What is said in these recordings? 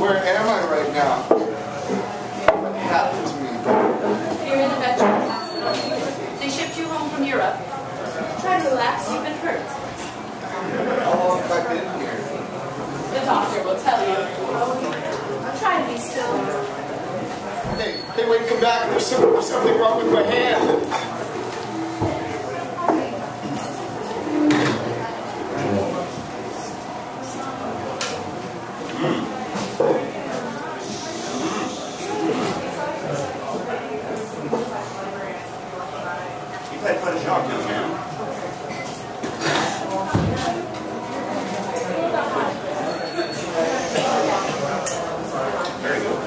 Where am I right now? What happened to me? You're in the Veterans Hospital. They shipped you home from Europe. Try to relax, you've been hurt. How long have I been here? The doctor will tell you. Try to be still. Hey, wait, come back. There's something wrong with my hand. You've had quite a shock, young man. Very good.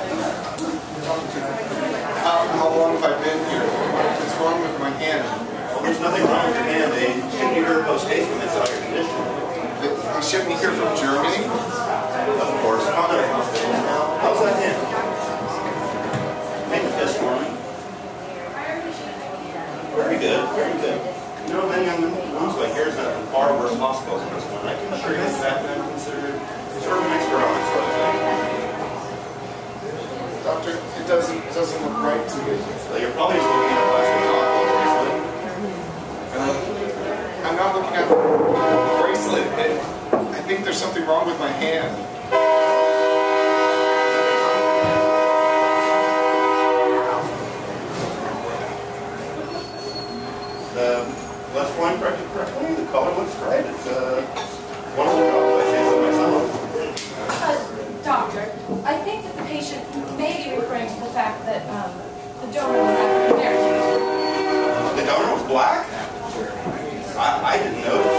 How long have I been here? What's wrong with my hand? Well, there's nothing wrong with your hand. They shipped you here post-haste when they saw your condition. They shipped me here from Germany? Of course. Contact hospitals now. How's that hand? Make a fist for me. Very good, very good. You know, many young ones like yours have far worse hospitals than this one. I can assure you that I'm considered sort of an expert on this sort of thing. Doctor, it doesn't look right to me. So you're probably just looking at a plastic hospital bracelet. I'm not looking at the bracelet. I think there's something wrong with my hand. The left one corrected correctly. The color looks right. It's one of the jobs I see so myself. Doctor, I think that the patient may be referring to the fact that the donor was African American. The donor was black? I didn't notice.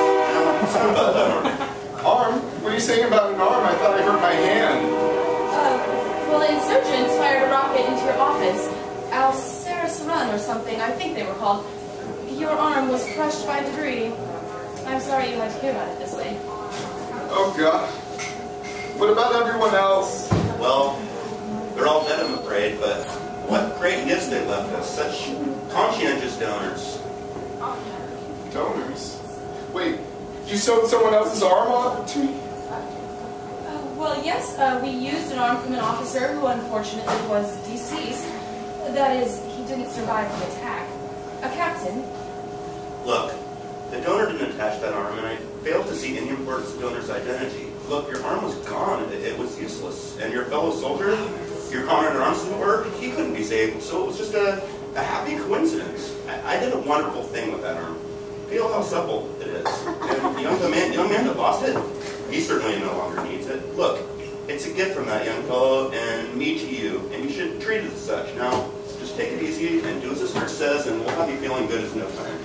What's that about the donor? Arm? What are you saying about an arm? I thought I hurt my hand. Well, insurgents fired a rocket into your office. Alceris Run or something, I think they were called. Your arm was crushed by debris. I'm sorry you had to hear about it this way. Oh, God. What about everyone else? Well, they're all dead, I'm afraid, but what great gifts they left us. Such conscientious donors. Donors? Wait, you sewed someone else's arm on to me? Well, yes, we used an arm from an officer who unfortunately was deceased. That is, he didn't survive the attack. A captain. Look, the donor didn't attach that arm, and I failed to see any importance of the donor's identity. Look, your arm was gone. It was useless. And your fellow soldier, your comrade in arms didn't work, he couldn't be saved. So it was just a happy coincidence. I did a wonderful thing with that arm. Feel how supple it is. And the young man that lost it, he certainly no longer needs it. Look, it's a gift from that young fellow and me to you, and you should treat it as such. Now, just take it easy and do as the nurse says, and we'll have you feeling good as no time.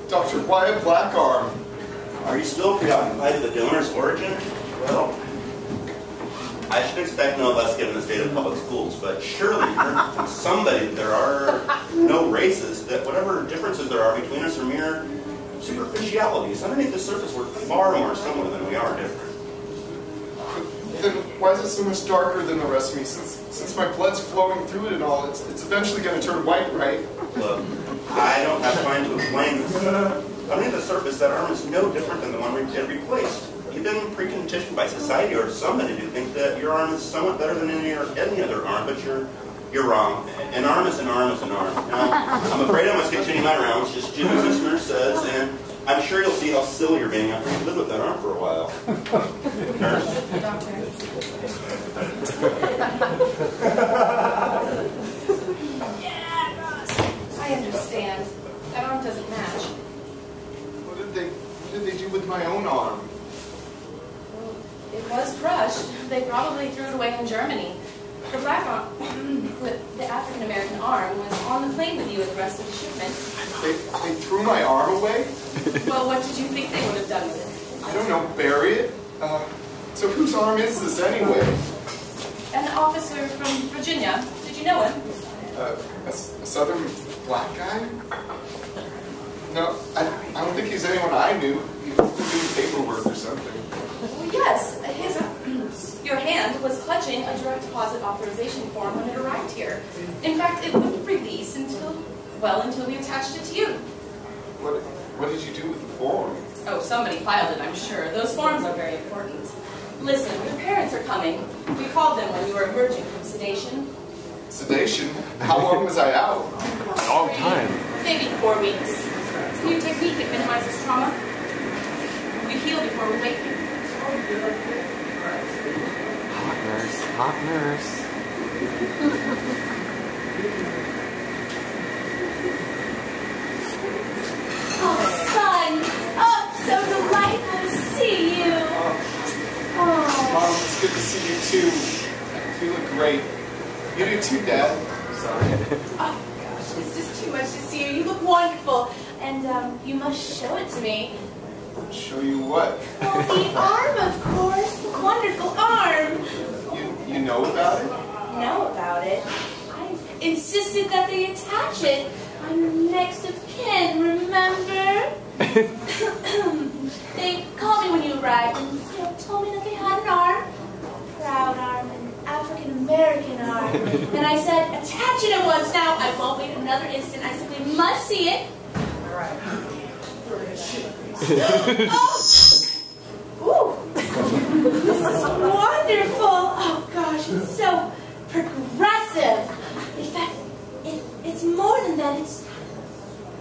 Doctor, why a black arm? Are you still preoccupied with the donor's origin? Well, I should expect no less given the state of public schools, but surely you heard from somebody that there are no races, that whatever differences there are between us are mere superficialities. Underneath the surface, we're far more similar than we are different. Then why is it so much darker than the rest of me? Since my blood's flowing through it and all, it's eventually going to turn white, right? Look, I don't have time to explain this. Underneath the surface, that arm is no different than the one we had replaced. You've been preconditioned by society or somebody to think that your arm is somewhat better than any other arm, but you're wrong. An arm is an arm is an arm. Now, I'm afraid I must continue my rounds, just do as this nurse says, and I'm sure you'll see how silly you're being after you live with that arm for a while. Nurse? I understand. That arm doesn't match. What did they do with my own arm? Well, it was crushed. They probably threw it away in Germany. The black arm, the African-American arm, was on the plane with you with the rest of the shipment. They threw my arm away? Well, what did you think they would have done with it? I don't know, bury it? So whose arm is this anyway? An officer from Virginia. Did you know him? A southern black guy? No, I don't think he's anyone I knew. He was doing paperwork or something. Well, yes. Your hand was clutching a direct deposit authorization form when it arrived here. In fact, it wouldn't release until we attached it to you. What did you do with the form? Oh, somebody filed it, I'm sure. Those forms are very important. Listen, your parents are coming. We called them when we were emerging from sedation. Sedation? How long was I out? A long time. Maybe 4 weeks. It's a new technique that minimizes trauma. We heal before we wake you. Hot nurse, hot nurse. Oh, son! Oh, so delightful to see you! Oh. Mom, it's good to see you too. You look great. You do too, Dad. Sorry. Oh, gosh, it's just too much to see you. You look wonderful. And, you must show it to me. Show you what? Well, the arm, of course. The wonderful arm. You know about it? Know about it? I insisted that they attach it. I'm your next of kin, remember? They called me when you arrived and told me that they had an arm. A proud arm, an African-American arm. And I said, attach it at once now. I won't wait another instant. I simply must see it. Oh! Ooh! This is wonderful! Oh gosh, it's so progressive. In fact, it's more than that. It's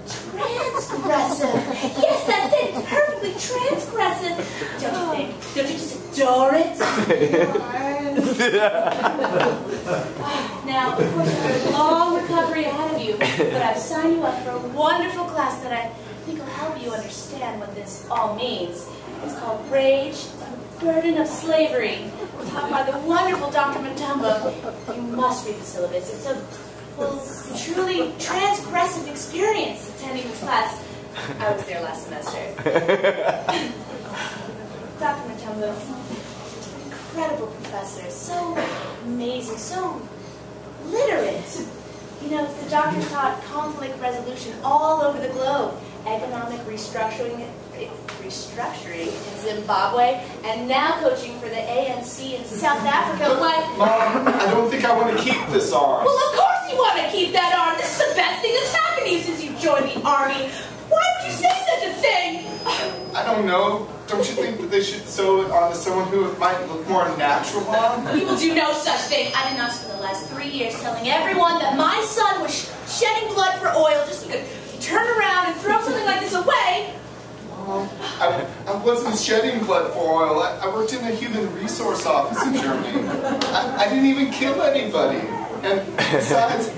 transgressive. Yes, that's it. It's perfectly transgressive. Don't you think? Don't you just adore it? Now, of course, you have a long recovery ahead of you, but I've signed you up for a wonderful class that I think will help you understand what this all means. It's called Rage, the Burden of Slavery, taught by the wonderful Dr. Matumbo. You must read the syllabus. It's a truly transgressive experience attending this class. I was there last semester. Dr. Matumbo, incredible professor, so amazing, so literate. You know, the doctor taught conflict resolution all over the globe, economic restructuring in Zimbabwe, and now coaching for the ANC in South Africa. What? Mom, I don't think I want to keep this arm. Well, of course you want to keep that arm. This is the best thing that's happened to you since you joined the army. Why would you say such a thing? I don't know. Don't you think that they should sew it onto someone who it might look more natural on? We will do no such thing. I did not spend the last 3 years telling everyone that my son was shedding blood for oil just so he could turn around and throw something like this away. I wasn't shedding blood for oil. I worked in a human resource office in Germany. I didn't even kill anybody. And besides,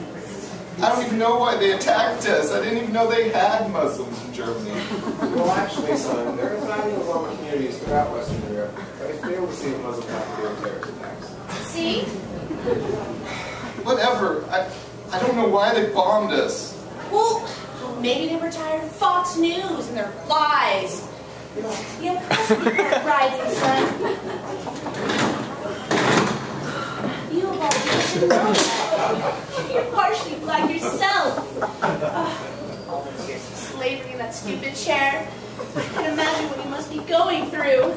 I don't even know why they attacked us. I didn't even know they had Muslims in Germany. Well, actually, son, there are tiny Islamic communities throughout Western Europe, but they fail to see the Muslim population terrorist attacks. See? Whatever. I don't know why they bombed us. Well, maybe they were tired of Fox News and their lies. Yeah, of course you weren't rising, son. You of all people should know that. You're partially black yourself. All those years of slavery in that stupid chair. I can imagine what you must be going through.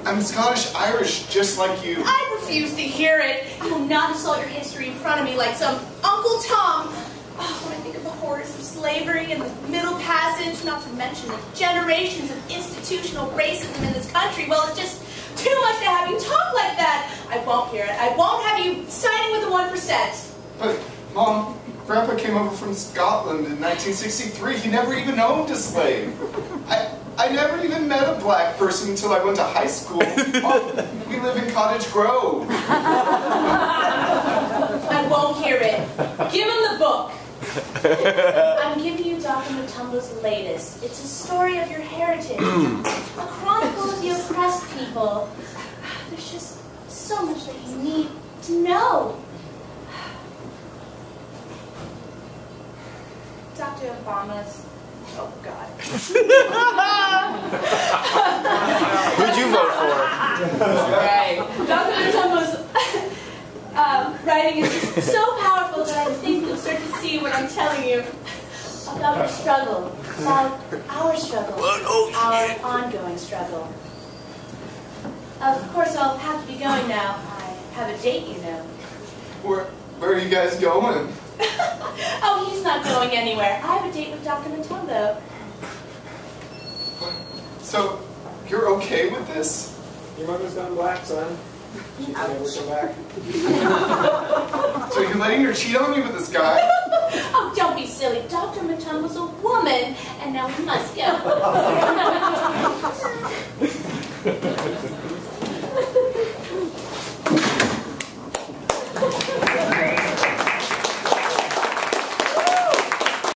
I'm Scottish-Irish, just like you. I refuse to hear it. You will not insult your history in front of me like some Uncle Tom. When I think of the horrors of slavery and the Middle Passage, not to mention the generations of institutional racism in this country, well, it's just too much to have you talk like that. I won't hear it. I won't have you siding with the 1%. But, Mom, Grandpa came over from Scotland in 1963. He never even owned a slave. I never even met a black person until I went to high school. We live in Cottage Grove. I won't hear it. Give him the book. I'm giving you Dr. Matumbo's latest. It's a story of your heritage. A chronicle of the oppressed people. There's just so much that you need to know. Dr. Obama's... Oh, God. Who'd you vote for? Right. Dr. Matumbo's writing is just so powerful that I think you'll start to see what I'm telling you about your struggle, about our struggle, our ongoing struggle. Of course, I'll have to be going now. I have a date, you know. Where are you guys going? Oh, he's not going anywhere. I have a date with Dr. Matumbo. So, you're okay with this? Your mother's gone black, son. She'll never come back. So you're letting her cheat on me with this guy? Oh, don't be silly. Dr. Matone was a woman, and now we must go.